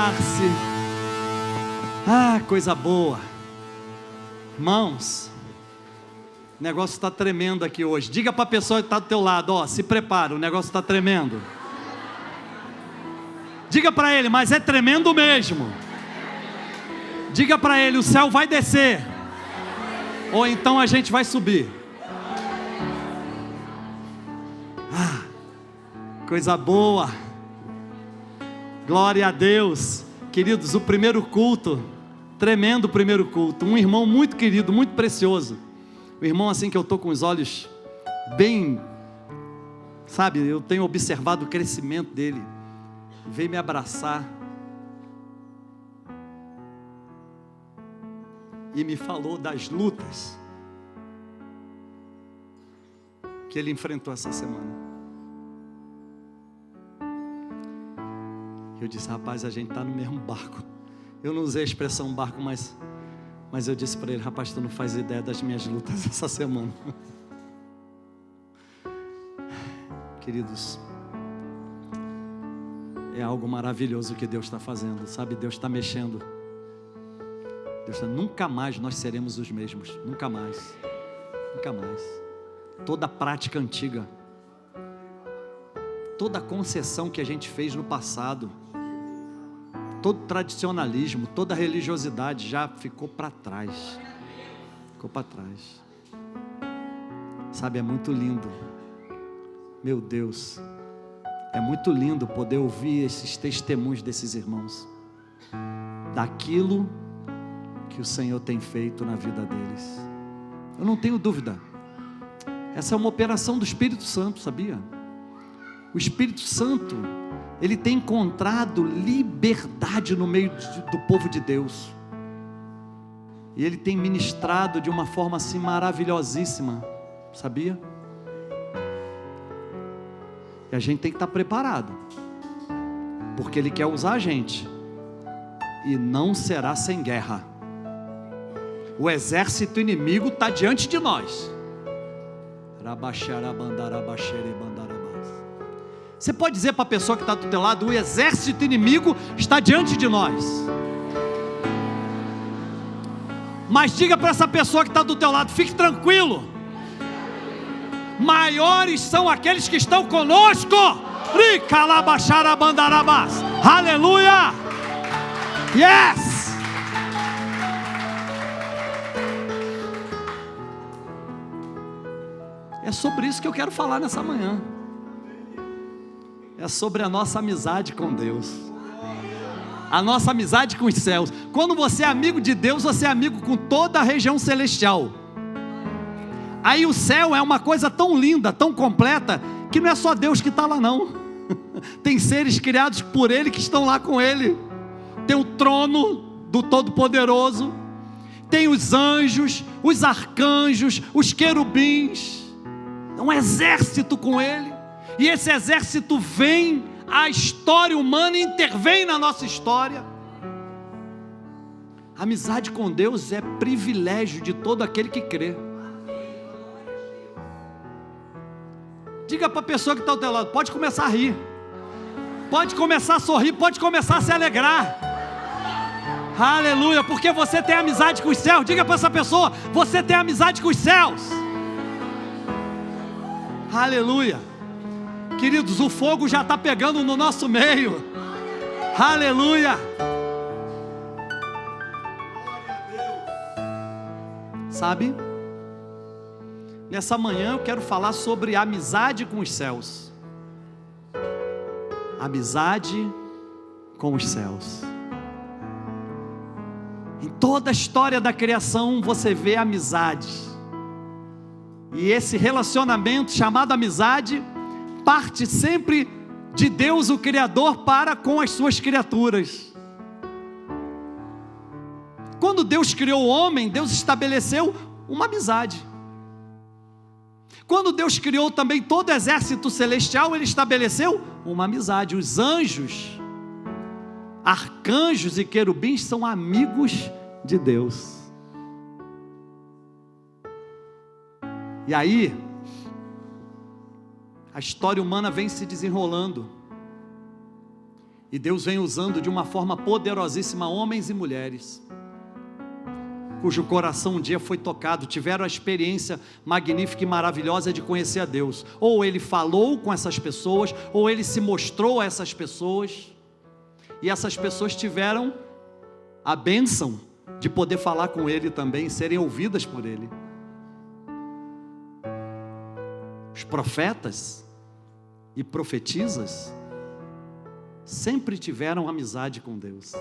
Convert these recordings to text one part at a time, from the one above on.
sentar-se. Ah, coisa boa. Irmãos, o negócio está tremendo aqui hoje. Diga para a pessoa que está do teu lado, ó, se prepara, o negócio está tremendo. Diga para ele, mas é tremendo mesmo. Diga para ele, o céu vai descer. Ou então a gente vai subir. Ah, coisa boa. Glória a Deus. Queridos, o primeiro culto, tremendo primeiro culto. Um irmão muito querido, muito precioso. Um irmão assim que eu estou com os olhos bem, sabe, eu tenho observado o crescimento dele. Veio me abraçar e me falou das lutas que ele enfrentou essa semana. Eu disse, rapaz, a gente está no mesmo barco. Eu não usei a expressão barco, mas eu disse para ele, rapaz, tu não faz ideia das minhas lutas essa semana. Queridos, é algo maravilhoso que Deus está fazendo, sabe? Deus está mexendo. Nunca mais nós seremos os mesmos, nunca mais, nunca mais. Toda prática antiga, toda concessão que a gente fez no passado, todo tradicionalismo, toda religiosidade já ficou para trás. Ficou para trás. Sabe, é muito lindo. Meu Deus, é muito lindo poder ouvir esses testemunhos desses irmãos, daquilo que o Senhor tem feito na vida deles. Eu não tenho dúvida. Essa é uma operação do Espírito Santo, sabia? O Espírito Santo, ele tem encontrado liberdade no meio do povo de Deus. E ele tem ministrado de uma forma assim maravilhosíssima, sabia? E a gente tem que estar preparado, porque ele quer usar a gente, e não será sem guerra. O exército inimigo está diante de nós. Você pode dizer para a pessoa que está do teu lado, o exército inimigo está diante de nós. Mas diga para essa pessoa que está do teu lado, fique tranquilo, maiores são aqueles que estão conosco. Aleluia. Yes. É sobre isso que eu quero falar nessa manhã. É sobre a nossa amizade com Deus, a nossa amizade com os céus. Quando você é amigo de Deus, você é amigo com toda a região celestial. Aí o céu é uma coisa tão linda, tão completa, que não é só Deus que está lá não. Tem seres criados por Ele que estão lá com Ele. Tem o trono do Todo-Poderoso, tem os anjos, os arcanjos, os querubins. É um exército com Ele. E esse exército vem à história humana e intervém na nossa história. A amizade com Deus é privilégio de todo aquele que crê. Diga para a pessoa que está ao teu lado, pode começar a rir, pode começar a sorrir, pode começar a se alegrar. Aleluia, porque você tem amizade com os céus. Diga para essa pessoa, você tem amizade com os céus. Aleluia. Queridos, o fogo já está pegando no nosso meio. Aleluia. Sabe? Nessa manhã eu quero falar sobre amizade com os céus. Amizade com os céus. Em toda a história da criação você vê amizade. E esse relacionamento chamado amizade parte sempre de Deus, o Criador, para com as suas criaturas. Quando Deus criou o homem, Deus estabeleceu uma amizade. Quando Deus criou também todo o exército celestial, Ele estabeleceu uma amizade. Os anjos, arcanjos e querubins são amigos de Deus. E aí, a história humana vem se desenrolando. E Deus vem usando de uma forma poderosíssima homens e mulheres, cujo coração um dia foi tocado, tiveram a experiência magnífica e maravilhosa de conhecer a Deus. Ou Ele falou com essas pessoas, ou Ele se mostrou a essas pessoas, e essas pessoas tiveram a bênção de poder falar com Ele também, serem ouvidas por Ele. Os profetas e profetisas sempre tiveram amizade com Deus.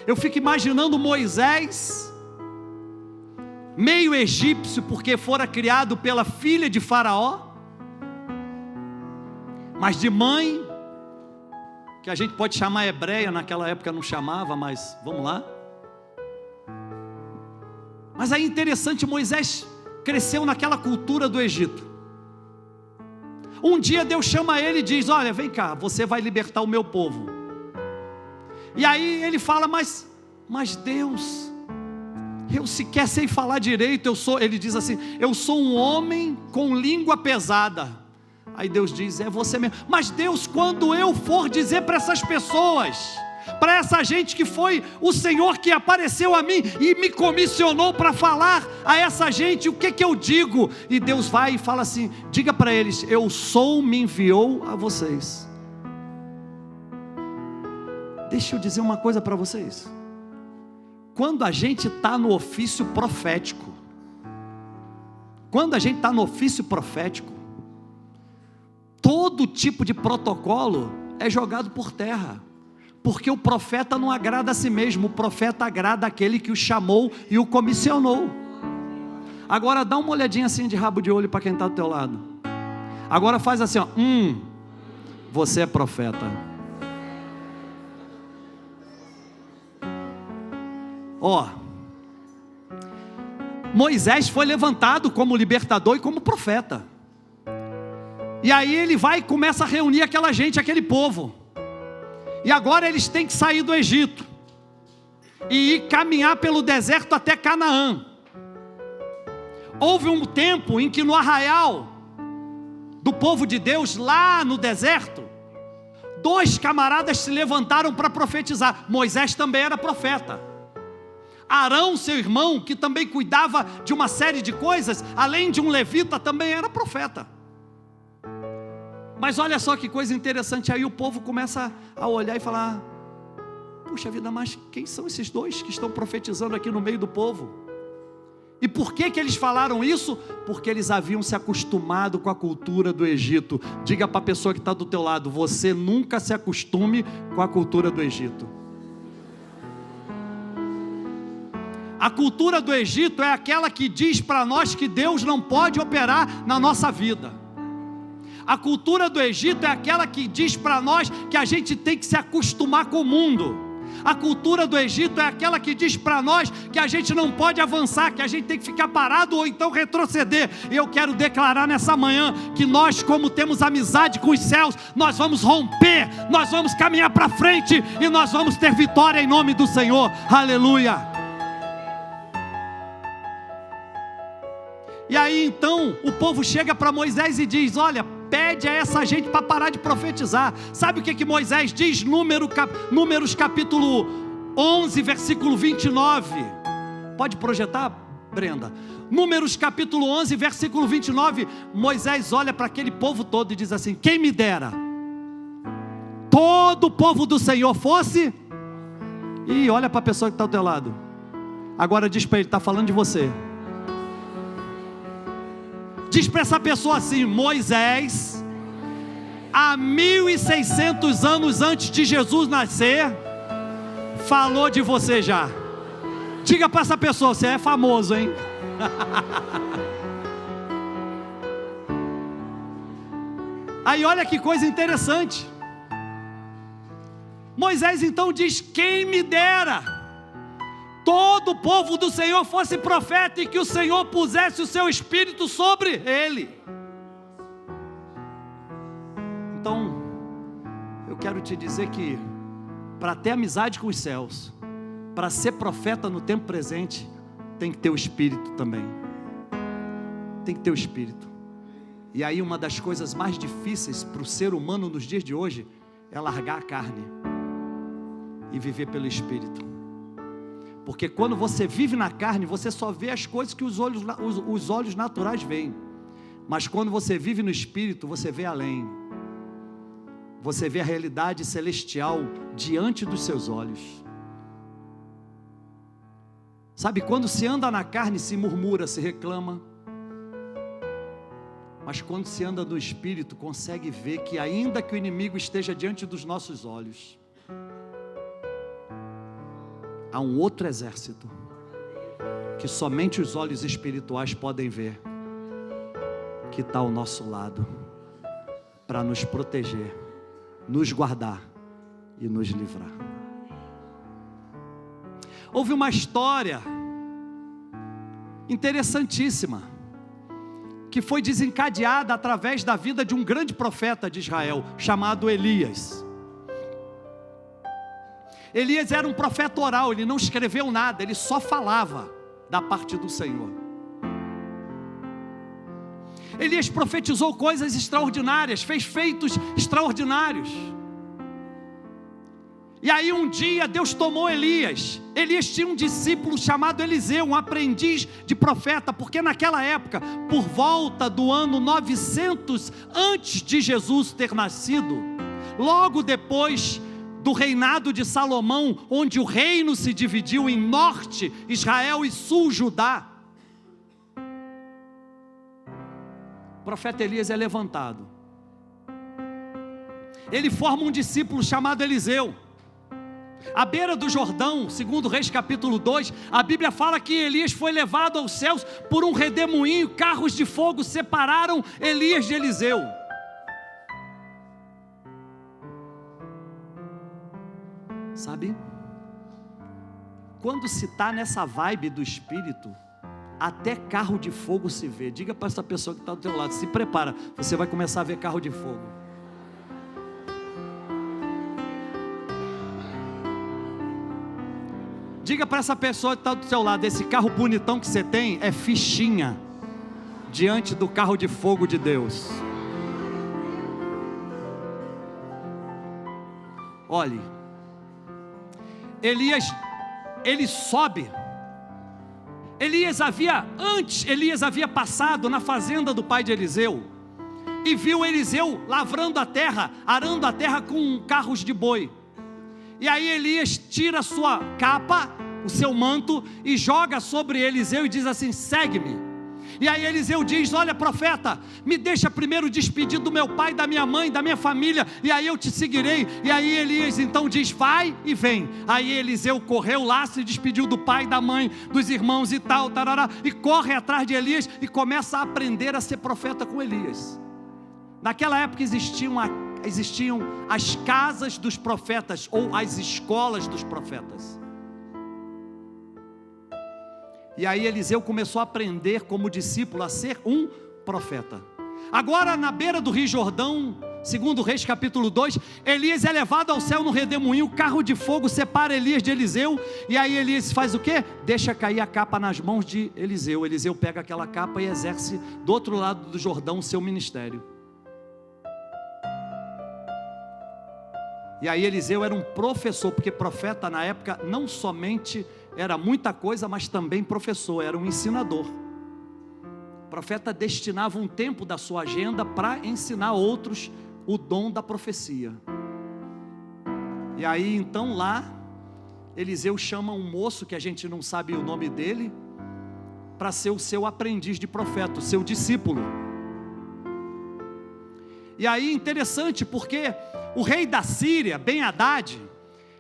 Eu fico imaginando Moisés, meio egípcio, porque fora criado pela filha de Faraó, mas de mãe, que a gente pode chamar hebreia, naquela época não chamava, mas vamos lá. Mas aí interessante, Moisés cresceu naquela cultura do Egito. Um dia Deus chama ele e diz: olha, vem cá, você vai libertar o meu povo. E aí ele fala, mas Deus, eu sequer sei falar direito, ele diz assim, eu sou um homem com língua pesada. Aí Deus diz, é você mesmo. Mas Deus, quando eu for dizer para essas pessoas, para essa gente que foi o Senhor que apareceu a mim e me comissionou para falar a essa gente, o que eu digo? E Deus vai e fala assim, diga para eles, eu sou, me enviou a vocês. Deixa eu dizer uma coisa para vocês. Quando a gente está no ofício profético, todo tipo de protocolo é jogado por terra, porque o profeta não agrada a si mesmo, o profeta agrada aquele que o chamou e o comissionou. Agora dá uma olhadinha assim de rabo de olho para quem está do teu lado. Agora faz assim, ó, você é profeta. Moisés foi levantado como libertador e como profeta. E aí ele vai e começa a reunir aquela gente, aquele povo. E agora eles têm que sair do Egito e ir caminhar pelo deserto até Canaã. Houve um tempo em que no arraial do povo de Deus, lá no deserto, 2 camaradas se levantaram para profetizar. Moisés também era profeta. Arão, seu irmão, que também cuidava de uma série de coisas, além de um levita, também era profeta. Mas olha só que coisa interessante, aí o povo começa a olhar e falar, puxa vida, mas quem são esses 2 que estão profetizando aqui no meio do povo? E por que eles falaram isso? Porque eles haviam se acostumado com a cultura do Egito. Diga para a pessoa que está do teu lado, você nunca se acostume com a cultura do Egito. A cultura do Egito é aquela que diz para nós que Deus não pode operar na nossa vida. A cultura do Egito é aquela que diz para nós que a gente tem que se acostumar com o mundo. A cultura do Egito é aquela que diz para nós que a gente não pode avançar, que a gente tem que ficar parado ou então retroceder. E eu quero declarar nessa manhã que nós, como temos amizade com os céus, nós vamos romper, nós vamos caminhar para frente e nós vamos ter vitória em nome do Senhor. Aleluia! E aí então o povo chega para Moisés e diz, olha, pede a essa gente para parar de profetizar. Sabe o que Moisés diz? Números capítulo 11, versículo 29. Pode projetar, Brenda? Números capítulo 11, versículo 29. Moisés olha para aquele povo todo e diz assim, quem me dera todo o povo do Senhor fosse... E olha para a pessoa que está ao teu lado. Agora diz para ele, está falando de você. Diz para essa pessoa assim, Moisés, há 1600 anos antes de Jesus nascer, falou de você já. Diga para essa pessoa, você é famoso, hein? Aí olha que coisa interessante. Moisés então diz, quem me dera todo o povo do Senhor fosse profeta e que o Senhor pusesse o seu Espírito sobre ele. Então, eu quero te dizer que para ter amizade com os céus, para ser profeta no tempo presente, tem que ter o Espírito também. Tem que ter o Espírito. E aí uma das coisas mais difíceis para o ser humano nos dias de hoje é largar a carne e viver pelo Espírito. Porque quando você vive na carne, você só vê as coisas que os olhos naturais veem. Mas quando você vive no Espírito, você vê além. Você vê a realidade celestial diante dos seus olhos. Sabe, quando se anda na carne, se murmura, se reclama. Mas quando se anda no Espírito, consegue ver que ainda que o inimigo esteja diante dos nossos olhos, há um outro exército, que somente os olhos espirituais podem ver, que está ao nosso lado, para nos proteger, nos guardar e nos livrar. Houve uma história interessantíssima, que foi desencadeada através da vida de um grande profeta de Israel, chamado Elias. Elias era um profeta oral, ele não escreveu nada, ele só falava da parte do Senhor. Elias profetizou coisas extraordinárias, fez feitos extraordinários. E aí um dia Deus tomou Elias. Elias tinha um discípulo chamado Eliseu, um aprendiz de profeta, porque naquela época, por volta do ano 900 antes de Jesus ter nascido, logo depois do reinado de Salomão, onde o reino se dividiu em norte Israel e sul Judá, o profeta Elias é levantado. Ele forma um discípulo chamado Eliseu. À beira do Jordão, segundo Reis capítulo 2, a Bíblia fala que Elias foi levado aos céus por um redemoinho, carros de fogo separaram Elias de Eliseu. Sabe, quando se está nessa vibe do Espírito, até carro de fogo se vê. Diga para essa pessoa que está do teu lado, se prepara, você vai começar a ver carro de fogo. Diga para essa pessoa que está do seu lado, esse carro bonitão que você tem é fichinha diante do carro de fogo de Deus. Olhe, Elias, ele sobe. Elias havia passado na fazenda do pai de Eliseu e viu Eliseu lavrando a terra, arando a terra com carros de boi. E aí Elias tira a sua capa, o seu manto, e joga sobre Eliseu e diz assim: segue-me. E aí Eliseu diz: olha, profeta, me deixa primeiro despedir do meu pai, da minha mãe, da minha família, e aí eu te seguirei. E aí Elias então diz: vai e vem. Aí Eliseu correu lá, se despediu do pai, da mãe, dos irmãos e tal, tarará, e corre atrás de Elias e começa a aprender a ser profeta com Elias. Naquela época existiam as casas dos profetas, ou as escolas dos profetas. E aí Eliseu começou a aprender como discípulo a ser um profeta. Agora na beira do Rio Jordão, segundo Reis capítulo 2, Elias é levado ao céu no redemoinho, o carro de fogo separa Elias de Eliseu. E aí Elias faz o quê? Deixa cair a capa nas mãos de Eliseu. Eliseu pega aquela capa e exerce do outro lado do Jordão o seu ministério. E aí Eliseu era um professor, porque profeta na época não somente era muita coisa, mas também professor, era um ensinador. O profeta destinava um tempo da sua agenda para ensinar outros o dom da profecia. E aí então lá, Eliseu chama um moço, que a gente não sabe o nome dele, para ser o seu aprendiz de profeta, o seu discípulo. E aí interessante, porque o rei da Síria, Ben-Hadad,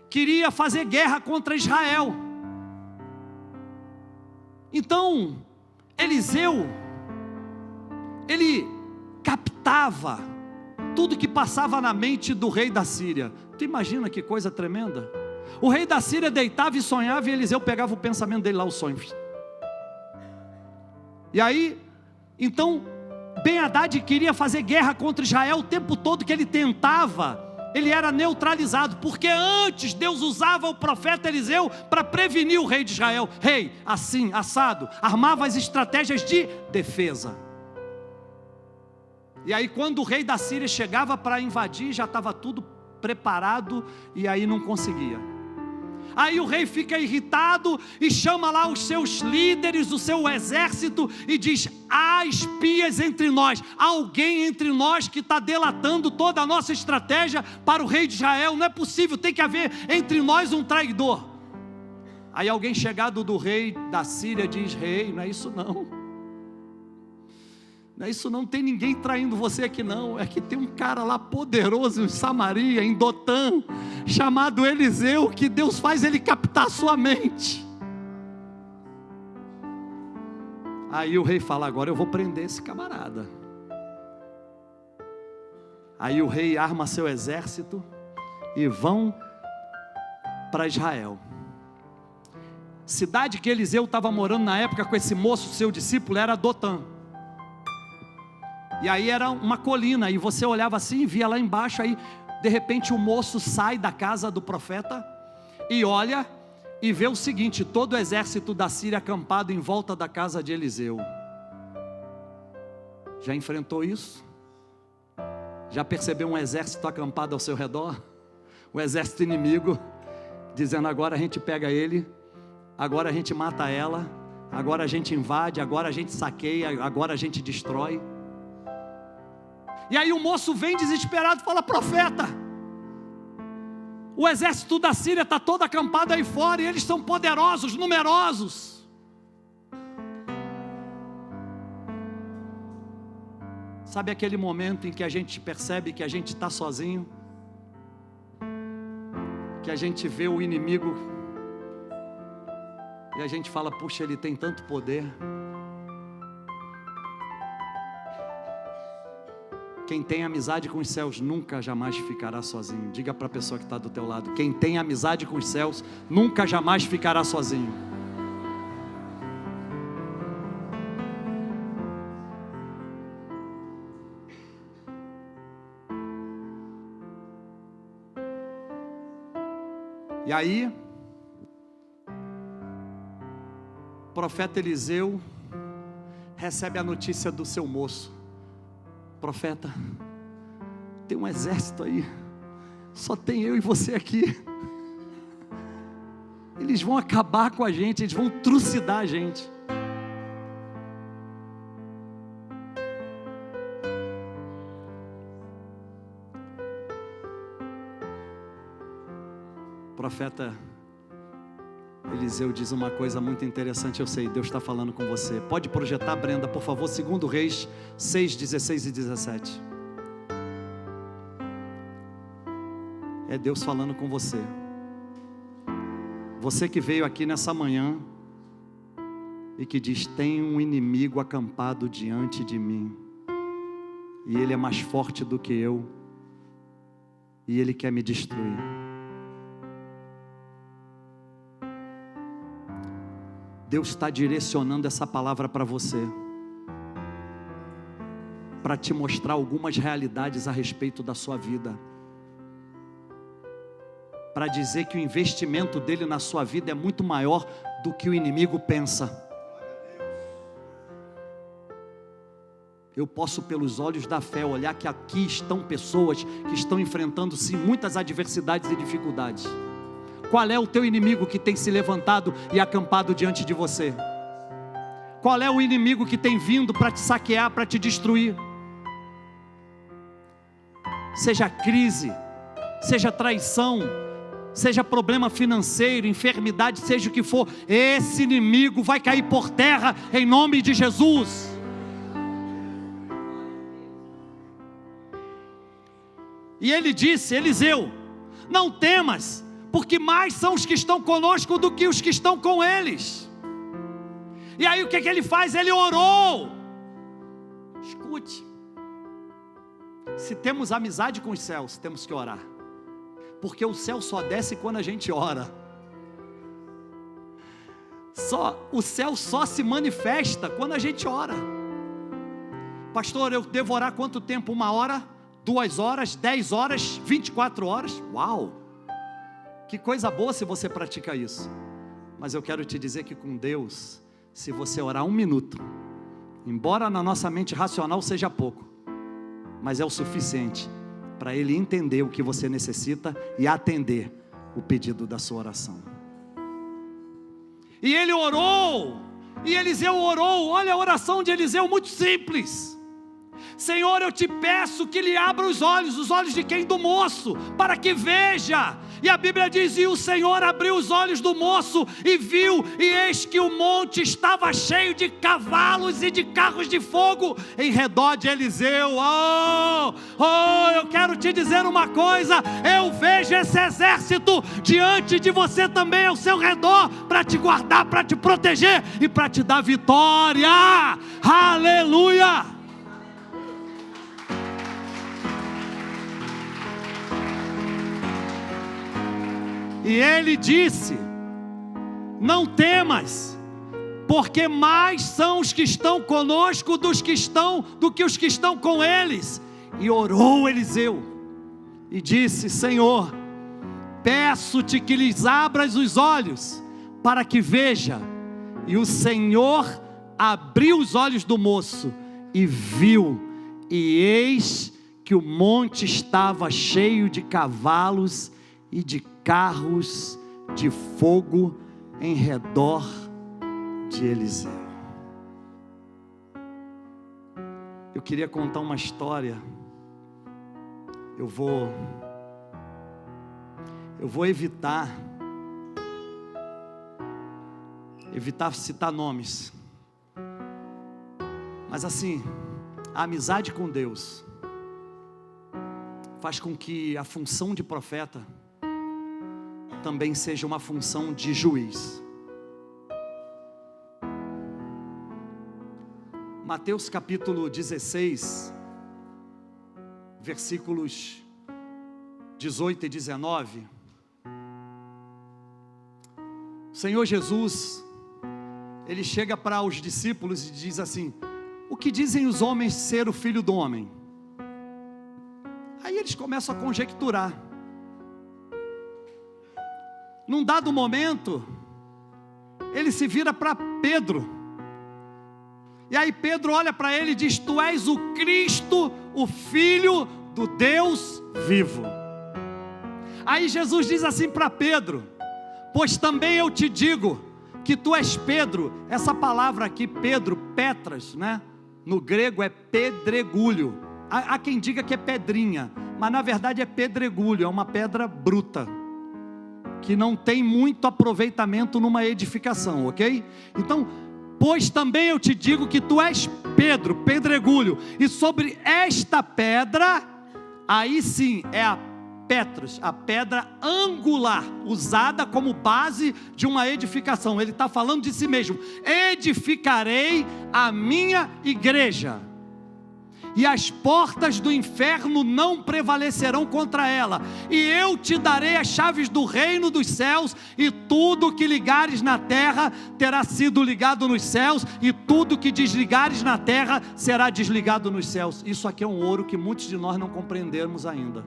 queria fazer guerra contra Israel. Então Eliseu, ele captava tudo que passava na mente do rei da Síria. Tu imagina que coisa tremenda? O rei da Síria deitava e sonhava, e Eliseu pegava o pensamento dele lá, o sonho. E aí, então Ben-Hadad queria fazer guerra contra Israel. O tempo todo que ele tentava, ele era neutralizado, porque antes Deus usava o profeta Eliseu para prevenir o rei de Israel. Rei, assim, assado, armava as estratégias de defesa. E aí quando o rei da Síria chegava para invadir, já estava tudo preparado, e aí não conseguia. Aí o rei fica irritado e chama lá os seus líderes, o seu exército, e diz: há espias entre nós, há alguém entre nós que está delatando toda a nossa estratégia para o rei de Israel. Não é possível, tem que haver entre nós um traidor. Aí alguém chegado do rei da Síria diz: rei, não é isso não. Não é isso não, tem ninguém traindo você aqui não. É que tem um cara lá poderoso em Samaria, em Dotã, chamado Eliseu, que Deus faz ele captar a sua mente. Aí o rei fala: agora eu vou prender esse camarada. Aí o rei arma seu exército e vão para Israel. Cidade que Eliseu estava morando na época com esse moço, seu discípulo, era Dotã. E aí era uma colina, e você olhava assim e via lá embaixo. Aí de repente o moço sai da casa do profeta e olha e vê o seguinte: todo o exército da Síria acampado em volta da casa de Eliseu. Já enfrentou isso? Já percebeu um exército acampado ao seu redor? O exército inimigo dizendo: agora a gente pega ele, agora a gente mata ela, agora a gente invade, agora a gente saqueia, agora a gente destrói. E aí o moço vem desesperado e fala: profeta, o exército da Síria está todo acampado aí fora, e eles são poderosos, numerosos. Sabe aquele momento em que a gente percebe que a gente está sozinho? Que a gente vê o inimigo e a gente fala: puxa, ele tem tanto poder. Quem tem amizade com os céus nunca jamais ficará sozinho. Diga para a pessoa que está do teu lado: quem tem amizade com os céus nunca jamais ficará sozinho. E aí, o profeta Eliseu recebe a notícia do seu moço: profeta, tem um exército aí, só tem eu e você aqui. Eles vão acabar com a gente, eles vão trucidar a gente. O profeta Eliseu diz uma coisa muito interessante. Eu sei, Deus está falando com você. Pode projetar, Brenda, por favor, 2 Reis 6, 16 e 17. É Deus falando com você. Você que veio aqui nessa manhã e que diz: tem um inimigo acampado diante de mim, e ele é mais forte do que eu, e ele quer me destruir. Deus está direcionando essa palavra para você, para te mostrar algumas realidades a respeito da sua vida, para dizer que o investimento dele na sua vida é muito maior do que o inimigo pensa. Eu posso, pelos olhos da fé, olhar que aqui estão pessoas que estão enfrentando sim muitas adversidades e dificuldades. Qual é o teu inimigo que tem se levantado e acampado diante de você? Qual é o inimigo que tem vindo para te saquear, para te destruir? Seja crise, seja traição, seja problema financeiro, enfermidade, seja o que for, esse inimigo vai cair por terra em nome de Jesus. E ele disse: Eliseu, não temas, porque mais são os que estão conosco do que os que estão com eles. E aí o que ele faz? Ele orou. Escute, se temos amizade com os céus, temos que orar, porque o céu só desce quando a gente ora. O céu só se manifesta quando a gente ora. Pastor, eu devo orar quanto tempo? 1 hora, 2 horas, 10 horas, 24 horas? Uau! Que coisa boa se você pratica isso. Mas eu quero te dizer que com Deus, se você orar 1 minuto, embora na nossa mente racional seja pouco, mas é o suficiente para Ele entender o que você necessita e atender o pedido da sua oração. E ele orou, e Eliseu orou. Olha a oração de Eliseu, muito simples: Senhor, eu te peço que lhe abra os olhos de quem? Do moço, para que veja. E a Bíblia diz: e o Senhor abriu os olhos do moço e viu, e eis que o monte estava cheio de cavalos e de carros de fogo em redor de Eliseu. Eu quero te dizer uma coisa: eu vejo esse exército diante de você também, ao seu redor, para te guardar, para te proteger e para te dar vitória. Aleluia! E ele disse: não temas, porque mais são os que estão conosco do que os que estão com eles. E orou Eliseu e disse: Senhor, peço-te que lhes abras os olhos para que veja. E o Senhor abriu os olhos do moço e viu, e eis que o monte estava cheio de cavalos e de carros de fogo em redor de Eliseu. Eu queria contar uma história. Eu vou evitar citar nomes, mas assim, a amizade com Deus faz com que a função de profeta também seja uma função de juiz. Mateus capítulo 16, versículos 18 e 19. O Senhor Jesus, Ele chega para os discípulos e diz assim: o que dizem os homens ser o Filho do Homem? Aí eles começam a conjecturar. Num dado momento, ele se vira para Pedro, e aí Pedro olha para ele e diz: tu és o Cristo, o Filho do Deus vivo. Aí Jesus diz assim para Pedro: pois também eu te digo que tu és Pedro. Essa palavra aqui, Pedro, Petras, né? No grego é pedregulho. Há quem diga que é pedrinha, mas na verdade é pedregulho, é uma pedra bruta, que não tem muito aproveitamento numa edificação, ok? Então, pois também eu te digo que tu és Pedro, pedregulho, e sobre esta pedra, aí sim é a Petros, a pedra angular, usada como base de uma edificação. Ele está falando de si mesmo: edificarei a minha igreja, e as portas do inferno não prevalecerão contra ela, e eu te darei as chaves do reino dos céus, e tudo que ligares na terra terá sido ligado nos céus, e tudo que desligares na terra será desligado nos céus. Isso aqui é um ouro que muitos de nós não compreendemos ainda.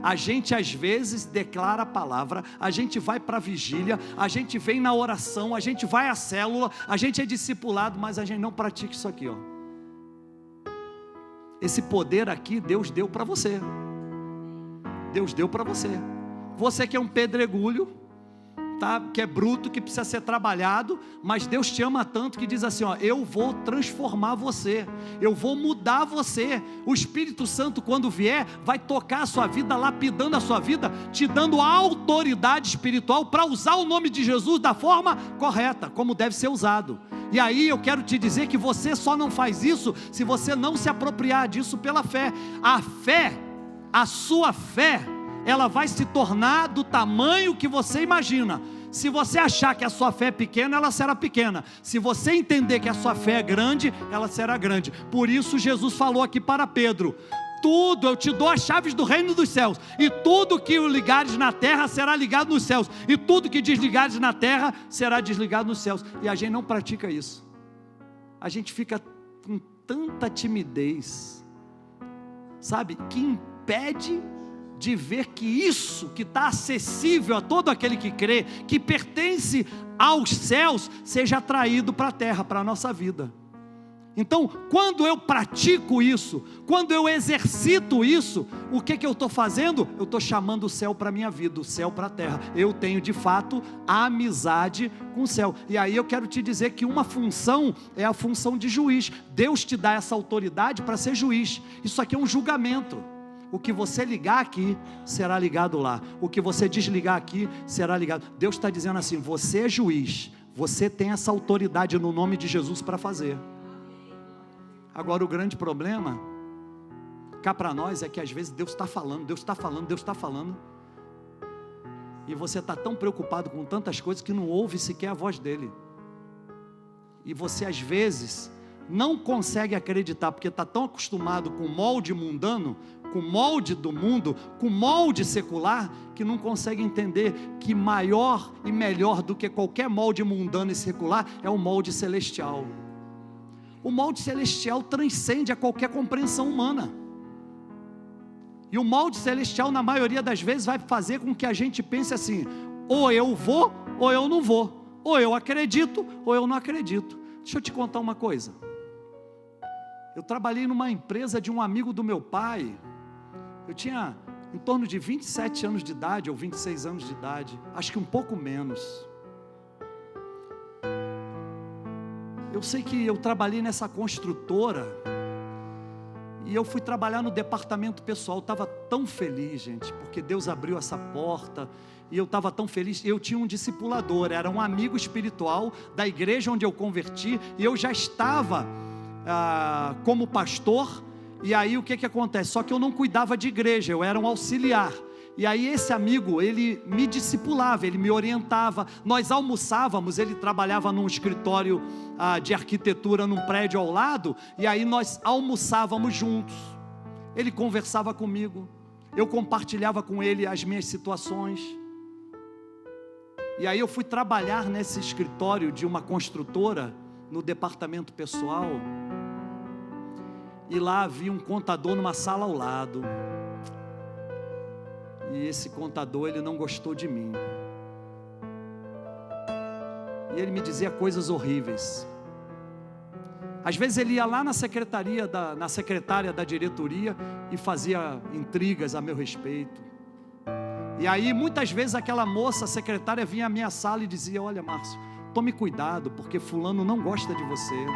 A gente às vezes declara a palavra, a gente vai para a vigília, a gente vem na oração, a gente vai à célula, a gente é discipulado, mas a gente não pratica isso aqui, ó. Esse poder aqui Deus deu para você. Deus deu para você. Você que é um pedregulho, tá? Que é bruto, que precisa ser trabalhado, mas Deus te ama tanto que diz assim, ó: eu vou transformar você, eu vou mudar você. O Espírito Santo, quando vier, vai tocar a sua vida, lapidando a sua vida, te dando autoridade espiritual para usar o nome de Jesus da forma correta, como deve ser usado. E aí eu quero te dizer que você só não faz isso se você não se apropriar disso pela fé. A fé, a sua fé, ela vai se tornar do tamanho que você imagina. Se você achar que a sua fé é pequena, ela será pequena. Se você entender que a sua fé é grande, ela será grande. Por isso Jesus falou aqui para Pedro: tudo, eu te dou as chaves do reino dos céus, e tudo que ligares na terra será ligado nos céus, e tudo que desligares na terra será desligado nos céus. E a gente não pratica isso. A gente fica com tanta timidez, sabe, que impede de ver que isso que está acessível a todo aquele que crê, que pertence aos céus, seja atraído para a terra, para a nossa vida. Então, quando eu pratico isso, quando eu exercito isso, o que eu estou fazendo? Eu estou chamando o céu para a minha vida, o céu para a terra. Eu tenho de fato amizade com o céu. E aí eu quero te dizer que uma função é a função de juiz. Deus te dá essa autoridade para ser juiz. Isso aqui é um julgamento. O que você ligar aqui, será ligado lá. O que você desligar aqui, será ligado. Deus está dizendo assim: você é juiz, você tem essa autoridade no nome de Jesus para fazer. Agora o grande problema, cá para nós, é que às vezes Deus está falando, Deus está falando, Deus está falando, e você está tão preocupado com tantas coisas que não ouve sequer a voz dele, e você às vezes não consegue acreditar, porque está tão acostumado com o molde mundano, com o molde do mundo, com o molde secular, que não consegue entender que maior e melhor do que qualquer molde mundano e secular é o molde celestial. O molde celestial transcende a qualquer compreensão humana. E o molde celestial, na maioria das vezes, vai fazer com que a gente pense assim: ou eu vou, ou eu não vou. Ou eu acredito, ou eu não acredito. Deixa eu te contar uma coisa. Eu trabalhei numa empresa de um amigo do meu pai. Eu tinha em torno de 27 anos de idade, ou 26 anos de idade. Acho que um pouco menos. Eu sei que eu trabalhei nessa construtora, e eu fui trabalhar no departamento pessoal. Eu estava tão feliz, gente, porque Deus abriu essa porta, e eu estava tão feliz. Eu tinha um discipulador, era um amigo espiritual da igreja onde eu converti, e eu já estava como pastor. E aí o que acontece? Só que eu não cuidava de igreja, eu era um auxiliar. E aí esse amigo, ele me discipulava, ele me orientava. Nós almoçávamos, ele trabalhava num escritório de arquitetura num prédio ao lado, e aí nós almoçávamos juntos. Ele conversava comigo, eu compartilhava com ele as minhas situações. E aí eu fui trabalhar nesse escritório de uma construtora, no departamento pessoal, e lá havia um contador numa sala ao lado. E esse contador, ele não gostou de mim. E ele me dizia coisas horríveis. Às vezes ele ia lá na secretária da diretoria e fazia intrigas a meu respeito. E aí muitas vezes aquela moça, a secretária, vinha à minha sala e dizia: olha, Márcio, tome cuidado, porque fulano não gosta de você.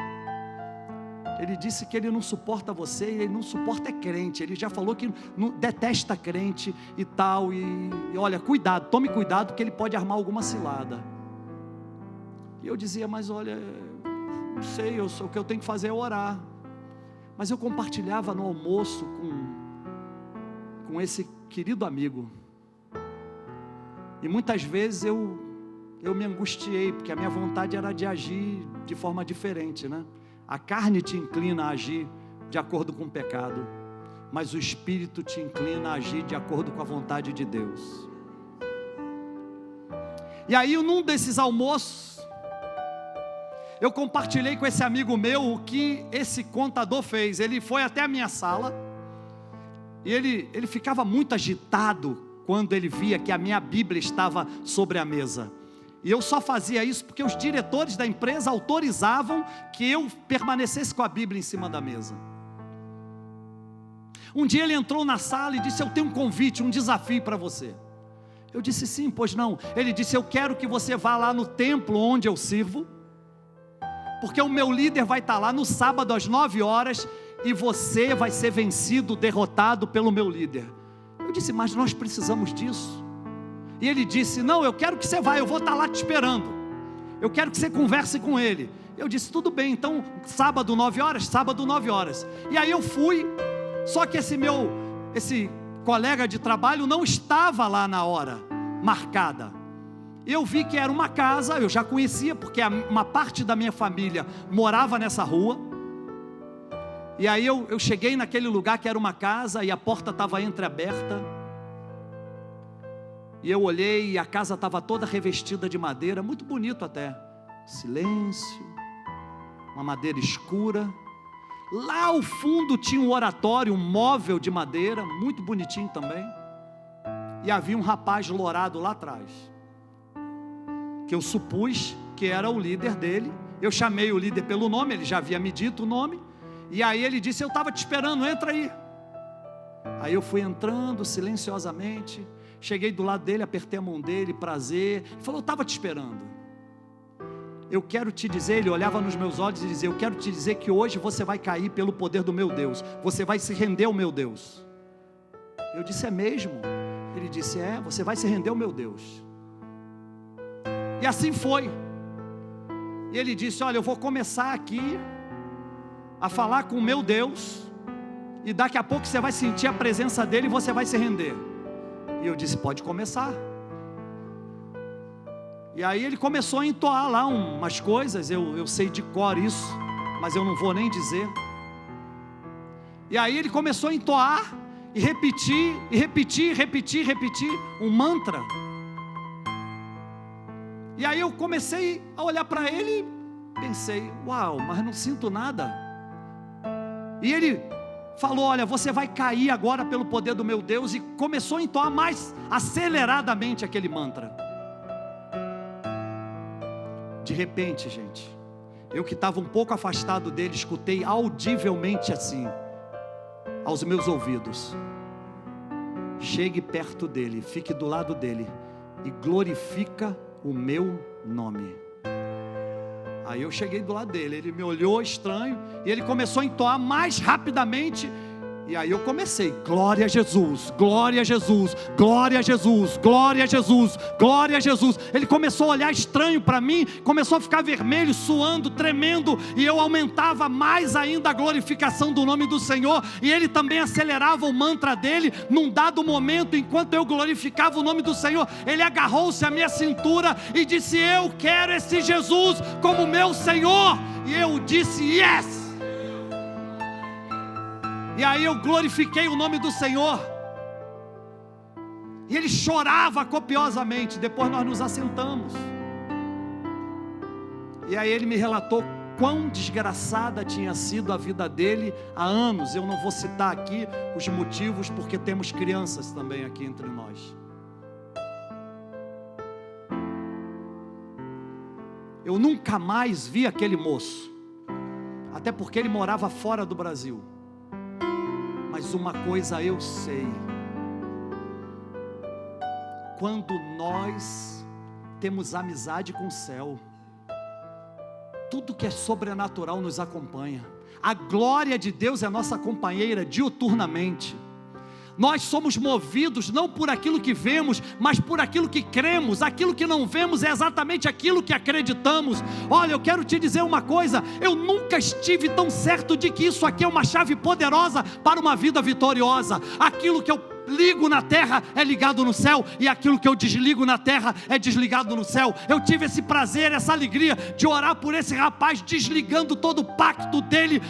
Ele disse que ele não suporta você, e ele não suporta crente. Ele já falou que não, detesta crente e tal. E olha, cuidado, tome cuidado, que ele pode armar alguma cilada. E eu dizia: mas olha, não sei, o que eu tenho que fazer é orar. Mas eu compartilhava no almoço com esse querido amigo. E muitas vezes eu me angustiei, porque a minha vontade era de agir de forma diferente, né? A carne te inclina a agir de acordo com o pecado, mas o Espírito te inclina a agir de acordo com a vontade de Deus. E aí, num desses almoços, eu compartilhei com esse amigo meu o que esse contador fez. Ele foi até a minha sala, e ele ficava muito agitado quando ele via que a minha Bíblia estava sobre a mesa. E eu só fazia isso porque os diretores da empresa autorizavam que eu permanecesse com a Bíblia em cima da mesa. Um dia ele entrou na sala e disse: eu tenho um convite, um desafio para você. Eu disse: sim, pois não. Ele disse: eu quero que você vá lá no templo onde eu sirvo, porque o meu líder vai estar lá no sábado às 9 horas, e você vai ser vencido, derrotado pelo meu líder. Eu disse: mas nós precisamos disso. E ele disse: não, eu quero que você vá, eu vou estar lá te esperando, eu quero que você converse com ele. Eu disse: tudo bem, então sábado 9 horas? Sábado 9 horas. E aí eu fui, só que esse colega de trabalho não estava lá na hora marcada. Eu vi que era uma casa, eu já conhecia, porque uma parte da minha família morava nessa rua. E aí eu cheguei naquele lugar que era uma casa, e a porta estava entreaberta. E eu olhei, e a casa estava toda revestida de madeira, muito bonito até. Silêncio, uma madeira escura. Lá ao fundo tinha um oratório, um móvel de madeira, muito bonitinho também. E havia um rapaz lourado lá atrás, que eu supus que era o líder dele. Eu chamei o líder pelo nome, ele já havia me dito o nome, e aí ele disse: eu estava te esperando, entra aí. Aí eu fui entrando silenciosamente, cheguei do lado dele, apertei a mão dele, prazer. Ele falou: eu estava te esperando. Eu quero te dizer, ele olhava nos meus olhos e dizia: eu quero te dizer que hoje você vai cair pelo poder do meu Deus, você vai se render ao meu Deus. Eu disse: é mesmo? Ele disse: é, você vai se render ao meu Deus. E assim foi. E ele disse: olha, eu vou começar aqui a falar com o meu Deus, e daqui a pouco você vai sentir a presença dele e você vai se render. E eu disse: pode começar. E aí ele começou a entoar lá umas coisas, eu sei de cor isso, mas eu não vou nem dizer. E aí ele começou a entoar, e repetir, um mantra. E aí eu comecei a olhar para ele e pensei: uau, mas não sinto nada. E ele falou: olha, você vai cair agora pelo poder do meu Deus. E começou a entoar mais aceleradamente aquele mantra. De repente, gente, eu que estava um pouco afastado dele, escutei audivelmente assim, aos meus ouvidos: chegue perto dele, fique do lado dele e glorifica o meu nome. Aí eu cheguei do lado dele, ele me olhou estranho, e ele começou a entoar mais rapidamente. E aí eu comecei: glória a Jesus, glória a Jesus, glória a Jesus, glória a Jesus, glória a Jesus. Ele começou a olhar estranho para mim, começou a ficar vermelho, suando, tremendo, e eu aumentava mais ainda a glorificação do nome do Senhor, e ele também acelerava o mantra dele. Num dado momento, enquanto eu glorificava o nome do Senhor, ele agarrou-se à minha cintura e disse: eu quero esse Jesus como meu Senhor. E eu disse: yes! E aí eu glorifiquei o nome do Senhor, e ele chorava copiosamente. Depois nós nos assentamos, e aí ele me relatou quão desgraçada tinha sido a vida dele há anos. Eu não vou citar aqui os motivos, porque temos crianças também aqui entre nós. Eu nunca mais vi aquele moço, até porque ele morava fora do Brasil. Mas uma coisa eu sei: quando nós temos amizade com o céu, tudo que é sobrenatural nos acompanha. A glória de Deus é nossa companheira diuturnamente. Nós somos movidos não por aquilo que vemos, mas por aquilo que cremos. Aquilo que não vemos é exatamente aquilo que acreditamos. Olha, eu quero te dizer uma coisa: eu nunca estive tão certo de que isso aqui é uma chave poderosa para uma vida vitoriosa. Aquilo que eu ligo na terra é ligado no céu, e aquilo que eu desligo na terra é desligado no céu. Eu tive esse prazer, essa alegria de orar por esse rapaz, desligando todo o pacto dele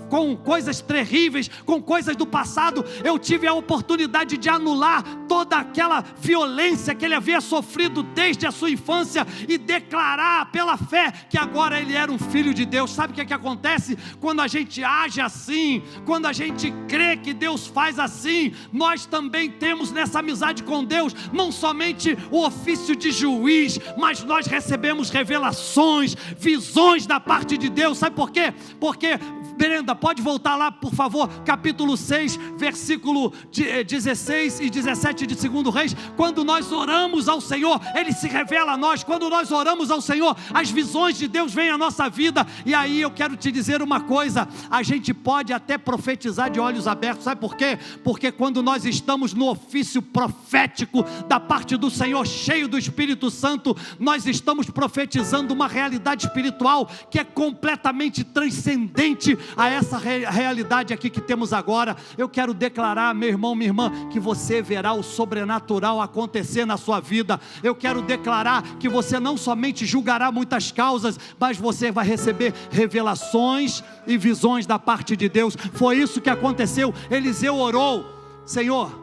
com coisas terríveis, com coisas do passado. Eu tive a oportunidade de anular toda aquela violência que ele havia sofrido desde a sua infância, e declarar pela fé que agora ele era um filho de Deus. Sabe o que acontece? Quando a gente age assim, quando a gente crê que Deus faz assim, nós também temos nessa amizade com Deus não somente o ofício de juiz, mas nós recebemos revelações, visões da parte de Deus. Sabe por quê? Porque, Brenda, pode voltar lá por favor, capítulo 6, versículo 16 e 17 de 2 Reis. Quando nós oramos ao Senhor, Ele se revela a nós. Quando nós oramos ao Senhor, as visões de Deus vêm à nossa vida. E aí eu quero te dizer uma coisa: a gente pode até profetizar de olhos abertos. Sabe por quê? Porque quando nós estamos no ofício profético da parte do Senhor, cheio do Espírito Santo, nós estamos profetizando uma realidade espiritual que é completamente transcendente a essa realidade aqui que temos agora. Eu quero declarar, meu irmão, minha irmã, que você verá o sobrenatural acontecer na sua vida. Eu quero declarar que você não somente julgará muitas causas, mas você vai receber revelações e visões da parte de Deus. Foi isso que aconteceu. Eliseu orou: Senhor,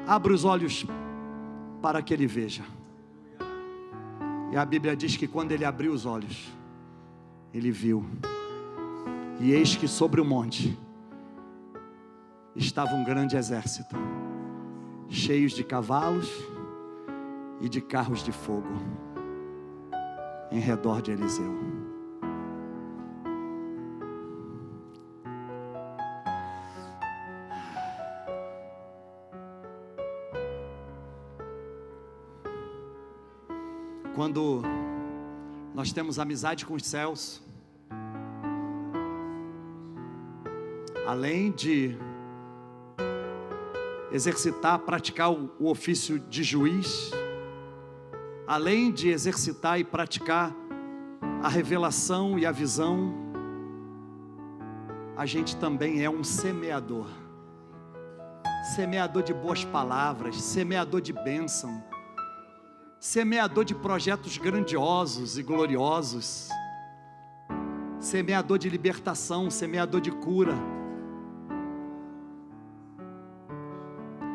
abre os olhos para que ele veja. E a Bíblia diz que quando ele abriu os olhos, ele viu. E eis que sobre o monte estava um grande exército, cheios de cavalos e de carros de fogo, em redor de Eliseu. quando nós temos amizade com os céus, além de exercitar, praticar o ofício de juiz, além de exercitar e praticar a revelação e a visão, a gente também é um semeador. Semeador de boas palavras, semeador de bênção, semeador de projetos grandiosos e gloriosos, semeador de libertação, semeador de cura.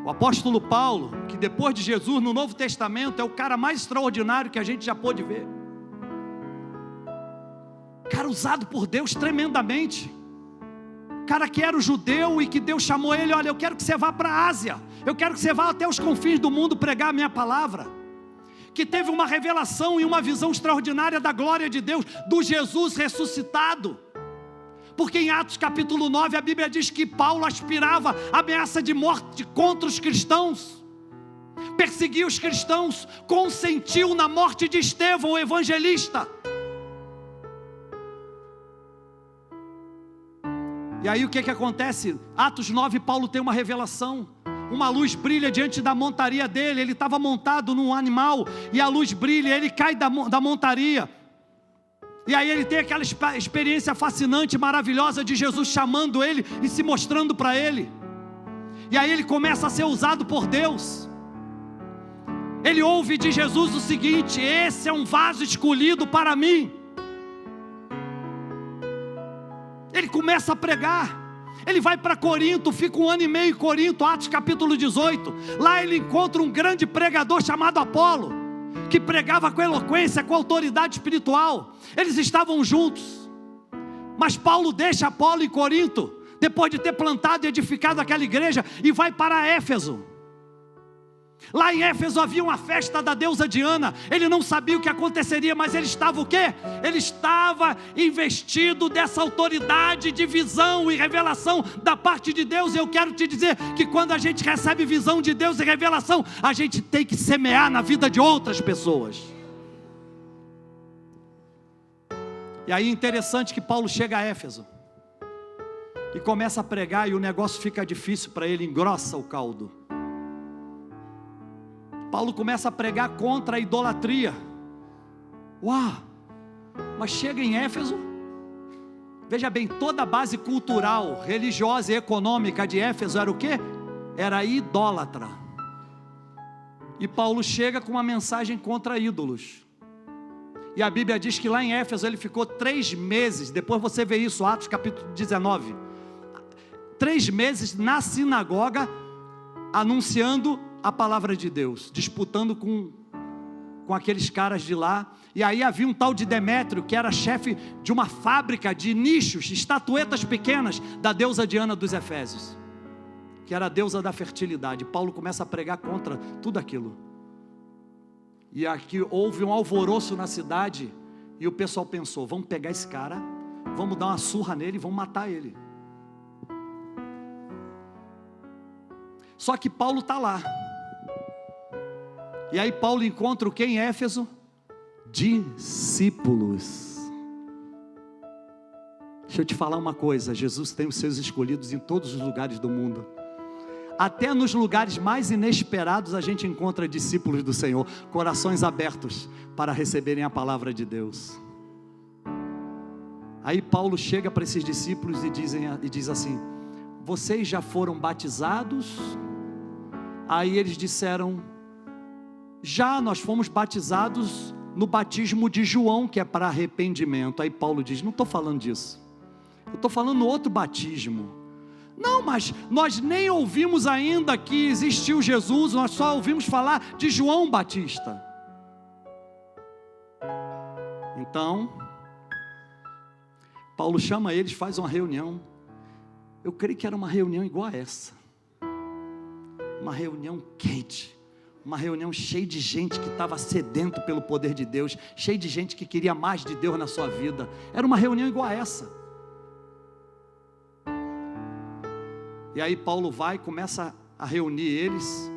O apóstolo Paulo, que depois de Jesus no Novo Testamento é o cara mais extraordinário que a gente já pôde ver, cara usado por Deus tremendamente, cara que era o judeu e que Deus chamou ele: olha, eu quero que você vá para a Ásia, eu quero que você vá até os confins do mundo pregar a minha palavra, que teve uma revelação e uma visão extraordinária da glória de Deus, do Jesus ressuscitado. Porque em Atos capítulo 9 a Bíblia diz que Paulo aspirava a ameaça de morte contra os cristãos, perseguia os cristãos, consentiu na morte de Estevão, o evangelista. E aí o que acontece? Atos 9, Paulo tem uma revelação, uma luz brilha diante da montaria dele, ele estava montado num animal, e a luz brilha, ele cai da montaria, e aí ele tem aquela experiência fascinante, maravilhosa de Jesus chamando ele e se mostrando para ele, e aí ele começa a ser usado por Deus. Ele ouve de Jesus o seguinte: esse é um vaso escolhido para mim. Ele começa a pregar, ele vai para Corinto, fica 1 ano e meio em Corinto, Atos capítulo 18, lá ele encontra um grande pregador chamado Apolo, que pregava com eloquência, com autoridade espiritual. Eles estavam juntos, mas Paulo deixa Apolo em Corinto, depois de ter plantado e edificado aquela igreja, e vai para Éfeso. Lá em Éfeso havia uma festa da deusa Diana. Ele não sabia o que aconteceria, mas ele estava o quê? Ele estava investido dessa autoridade de visão e revelação da parte de Deus. E eu quero te dizer que quando a gente recebe visão de Deus e revelação, a gente tem que semear na vida de outras pessoas. E aí interessante que Paulo chega a Éfeso e começa a pregar, e o negócio fica difícil para ele, engrossa o caldo. Paulo começa a pregar contra a idolatria. Uau! Mas chega em Éfeso, veja bem, toda a base cultural, religiosa e econômica de Éfeso era o quê? Era idólatra. E Paulo chega com uma mensagem contra ídolos. E a Bíblia diz que lá em Éfeso ele ficou 3 meses, depois você vê isso, Atos capítulo 19, 3 meses na sinagoga, anunciando a palavra de Deus, disputando com aqueles caras de lá. E aí havia um tal de Demétrio, que era chefe de uma fábrica de nichos, estatuetas pequenas, da deusa Diana dos Efésios, que era a deusa da fertilidade. Paulo começa a pregar contra tudo aquilo, e aqui houve um alvoroço na cidade, e o pessoal pensou: vamos pegar esse cara, vamos dar uma surra nele, vamos matar ele. Só que Paulo está lá. E aí Paulo encontra o que em Éfeso? Discípulos. Deixa eu te falar uma coisa: Jesus tem os seus escolhidos em todos os lugares do mundo. Até nos lugares mais inesperados a gente encontra discípulos do Senhor, corações abertos para receberem a palavra de Deus. Aí Paulo chega para esses discípulos e diz assim: vocês já foram batizados? Aí eles disseram: já, nós fomos batizados no batismo de João, que é para arrependimento. Aí Paulo diz: não estou falando disso, eu estou falando no outro batismo. Não, mas nós nem ouvimos ainda que existiu Jesus, nós só ouvimos falar de João Batista. Então Paulo chama eles, faz uma reunião. Eu creio que era uma reunião igual a essa, uma reunião quente, uma reunião cheia de gente que estava sedento pelo poder de Deus, cheia de gente que queria mais de Deus na sua vida. Era uma reunião igual a essa. E aí Paulo vai, começa a reunir eles,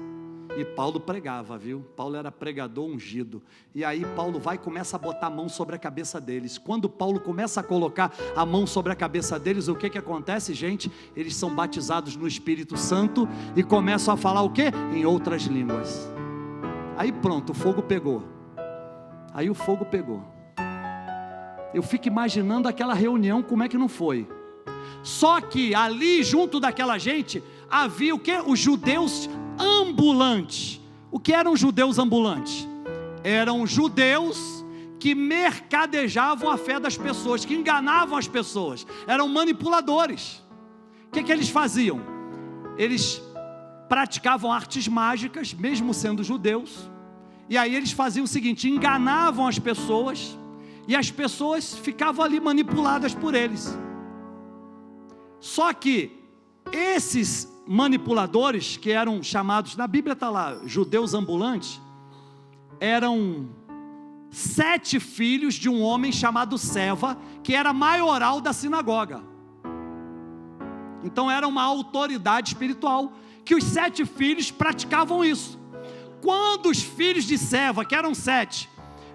E Paulo pregava, viu? Paulo era pregador ungido. E aí Paulo vai e começa a botar a mão sobre a cabeça deles. Quando Paulo começa a colocar a mão sobre a cabeça deles, o que acontece, gente? Eles são batizados no Espírito Santo e começam a falar o quê? Em outras línguas. Aí pronto, o fogo pegou. Aí o fogo pegou. Eu fico imaginando aquela reunião, como é que não foi? Só que ali junto daquela gente havia o quê? Os judeus ambulantes. O que eram judeus ambulantes? Eram judeus que mercadejavam a fé das pessoas, que enganavam as pessoas, eram manipuladores. O que eles faziam? Eles praticavam artes mágicas, mesmo sendo judeus, e aí eles faziam o seguinte: enganavam as pessoas, e as pessoas ficavam ali manipuladas por eles. Só que esses manipuladores, que eram chamados, na Bíblia está lá, judeus ambulantes, eram 7 filhos de um homem chamado Seva, que era maioral da sinagoga. Então era uma autoridade espiritual, que os 7 filhos praticavam isso. Quando os filhos de Seva, que eram 7,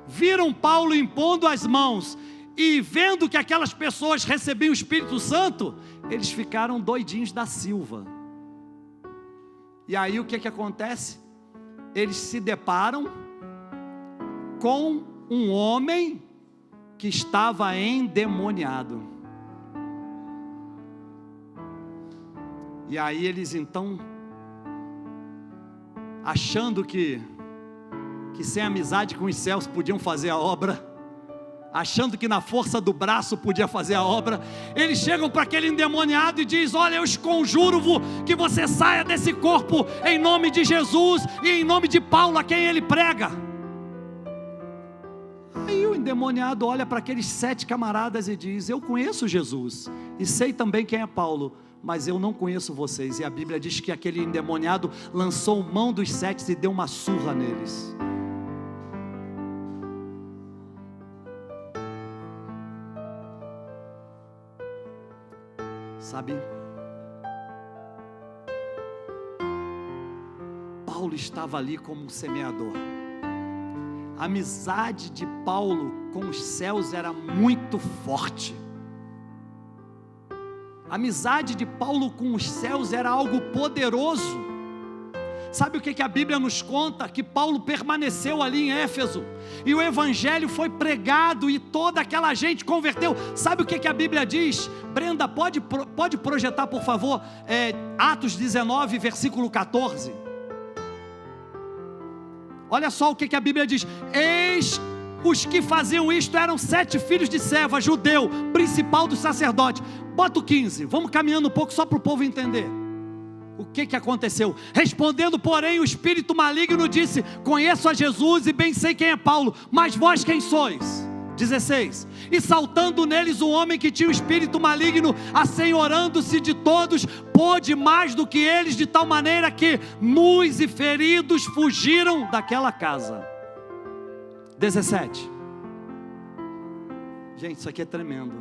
viram Paulo impondo as mãos e vendo que aquelas pessoas recebiam o Espírito Santo, eles ficaram doidinhos da Silva. E aí o que acontece? Eles se deparam com um homem que estava endemoniado. E aí eles então, achando que sem amizade com os céus podiam fazer a obra, achando que na força do braço podia fazer a obra, eles chegam para aquele endemoniado e diz: olha, eu conjuro-vos que você saia desse corpo em nome de Jesus e em nome de Paulo, a quem ele prega. Aí o endemoniado olha para aqueles 7 camaradas e diz: eu conheço Jesus e sei também quem é Paulo, mas eu não conheço vocês. E a Bíblia diz que aquele endemoniado lançou mão dos 7 e deu uma surra neles. Sabe, Paulo estava ali como um semeador. A amizade de Paulo com os céus era muito forte. A amizade de Paulo com os céus era algo poderoso. Sabe o que a Bíblia nos conta? Que Paulo permaneceu ali em Éfeso, e o Evangelho foi pregado, e toda aquela gente converteu. Sabe o que a Bíblia diz? Brenda, pode projetar por favor, Atos 19, versículo 14. Olha só o que a Bíblia diz: eis os que faziam isto eram 7 filhos de Seva, judeu, principal dos sacerdotes. Bota o 15, vamos caminhando um pouco só para o povo entender. O que aconteceu? Respondendo, porém, o espírito maligno disse: conheço a Jesus e bem sei quem é Paulo, mas vós quem sois? 16. E saltando neles o homem que tinha o espírito maligno, assenhorando-se de todos, pôde mais do que eles, de tal maneira que nus e feridos fugiram daquela casa. 17. Gente, isso aqui é tremendo.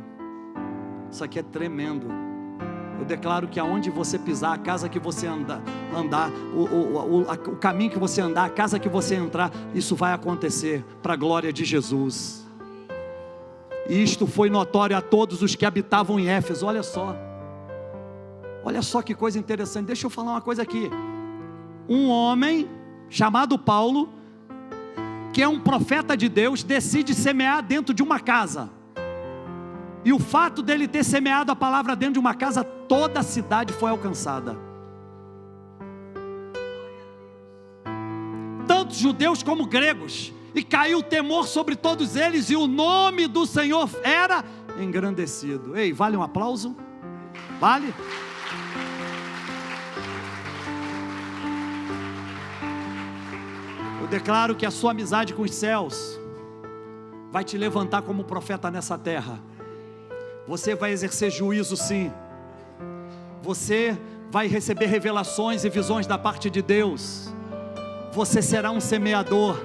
Isso aqui é tremendo. Eu declaro que aonde você pisar, a casa que você andar, o caminho que você andar, a casa que você entrar, isso vai acontecer para a glória de Jesus. E isto foi notório a todos os que habitavam em Éfeso. Olha só que coisa interessante. Deixa eu falar uma coisa aqui. Um homem chamado Paulo, que é um profeta de Deus, decide semear dentro de uma casa. E o fato dele ter semeado a palavra dentro de uma casa, toda a cidade foi alcançada. Tanto judeus como gregos. E caiu o temor sobre todos eles, e o nome do Senhor era engrandecido. Ei, vale um aplauso? Vale? Eu declaro que a sua amizade com os céus vai te levantar como profeta nessa terra. Você vai exercer juízo, sim. Você vai receber revelações e visões da parte de Deus. Você será um semeador.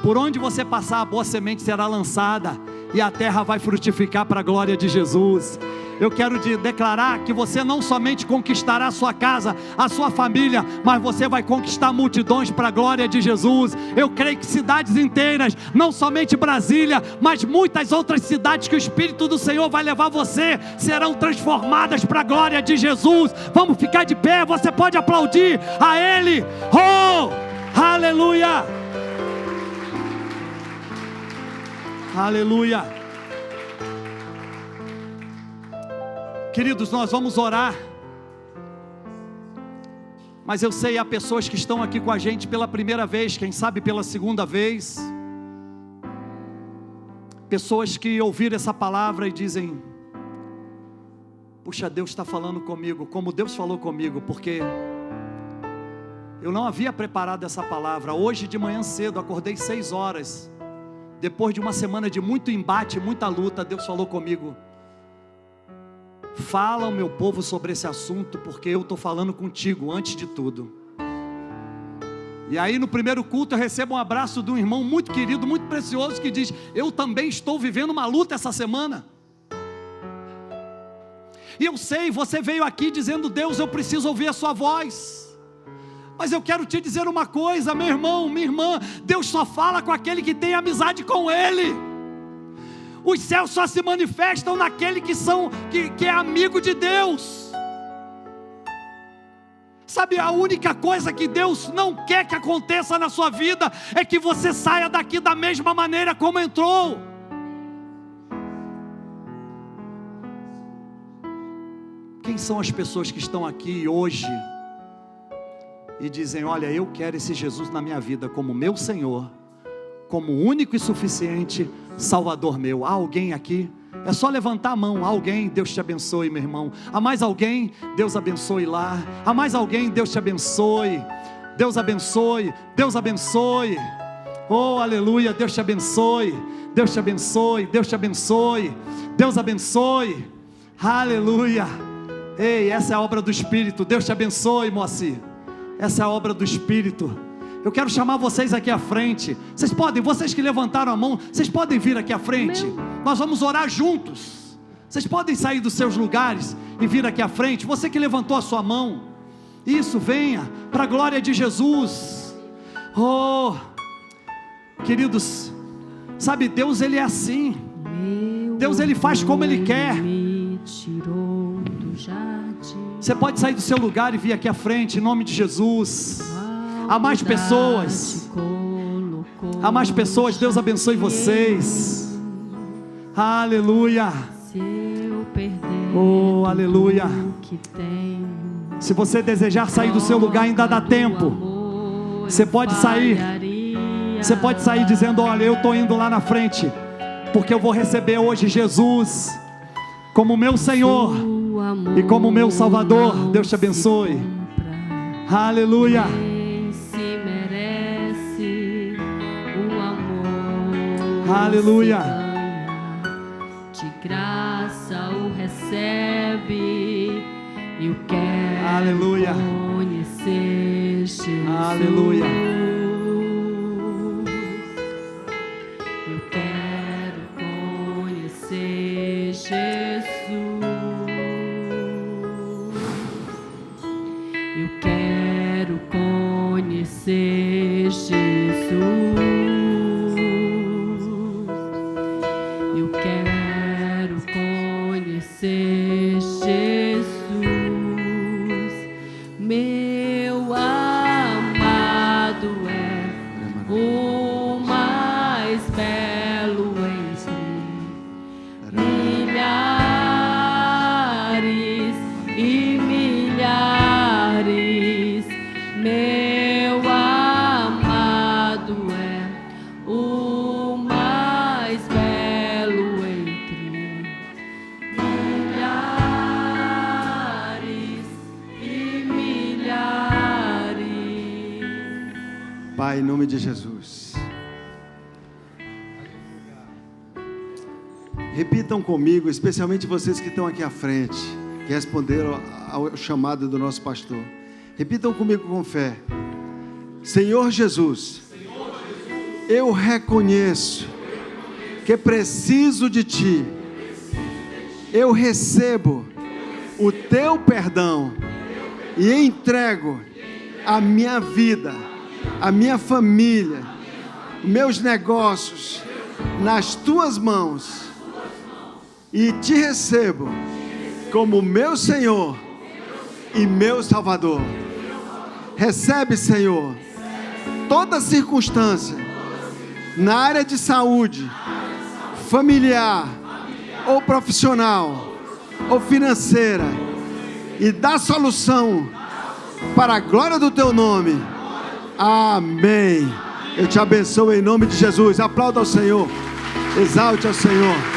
Por onde você passar, a boa semente será lançada, e a terra vai frutificar para a glória de Jesus. Eu quero te declarar que você não somente conquistará a sua casa, a sua família, mas você vai conquistar multidões para a glória de Jesus. Eu creio que cidades inteiras, não somente Brasília, mas muitas outras cidades que o Espírito do Senhor vai levar você, serão transformadas para a glória de Jesus. Vamos ficar de pé, você pode aplaudir a Ele. Oh, aleluia, aleluia. Queridos, nós vamos orar, mas eu sei, há pessoas que estão aqui com a gente pela primeira vez, quem sabe pela segunda vez, pessoas que ouviram essa palavra e dizem: puxa, Deus está falando comigo, como Deus falou comigo, porque eu não havia preparado essa palavra. Hoje de manhã cedo, acordei 6 horas, depois de uma semana de muito embate, muita luta, Deus falou comigo: fala ao meu povo sobre esse assunto, porque eu estou falando contigo antes de tudo. E aí no primeiro culto eu recebo um abraço de um irmão muito querido, muito precioso, que diz: eu também estou vivendo uma luta essa semana. E eu sei, você veio aqui dizendo: Deus, eu preciso ouvir a sua voz. Mas eu quero te dizer uma coisa, meu irmão, minha irmã, Deus só fala com aquele que tem amizade com Ele. Os céus só se manifestam naquele que é amigo de Deus. Sabe, a única coisa que Deus não quer que aconteça na sua vida é que você saia daqui da mesma maneira como entrou. Quem são as pessoas que estão aqui hoje e dizem: olha, eu quero esse Jesus na minha vida como meu Senhor, como único e suficiente Salvador meu? Há alguém aqui? É só levantar a mão. Há alguém? Deus te abençoe, meu irmão. Há mais alguém? Deus abençoe lá. Há mais alguém? Deus te abençoe. Deus abençoe. Deus abençoe. Oh, aleluia. Deus te abençoe. Deus te abençoe. Deus te abençoe. Deus abençoe. Aleluia. Ei, essa é a obra do Espírito. Deus te abençoe, Moacir. Essa é a obra do Espírito. Eu quero chamar vocês aqui à frente. Vocês que levantaram a mão, vocês podem vir aqui à frente. Nós vamos orar juntos. Vocês podem sair dos seus lugares e vir aqui à frente. Você que levantou a sua mão, isso, venha, para a glória de Jesus. Oh, queridos, sabe, Deus, Ele é assim. Deus, Ele faz como Ele quer. Você pode sair do seu lugar e vir aqui à frente, em nome de Jesus. Há mais pessoas. Há mais pessoas. Deus abençoe vocês. Aleluia. Oh, aleluia. Se você desejar sair do seu lugar, ainda dá tempo. Você pode sair. Você pode sair dizendo: olha, eu estou indo lá na frente, porque eu vou receber hoje Jesus como meu Senhor e como meu Salvador. Deus te abençoe. Aleluia. Aleluia. De graça o recebe. Eu quero aleluia. Conhecer Jesus. Aleluia. Eu quero conhecer Jesus. Eu quero conhecer Jesus. Pai, em nome de Jesus, repitam comigo, especialmente vocês que estão aqui à frente, que responderam ao chamado do nosso pastor. Repitam comigo com fé: Senhor Jesus, eu reconheço que preciso de Ti. eu recebo o teu perdão e entrego a minha vida, a minha família, meus negócios nas tuas mãos e te recebo como meu Senhor e meu Salvador. Recebe, Senhor, toda circunstância na área de saúde, familiar ou profissional ou financeira, e dá solução para a glória do teu nome. Amém. Eu te abençoo em nome de Jesus. Aplauda ao Senhor, exalte ao Senhor.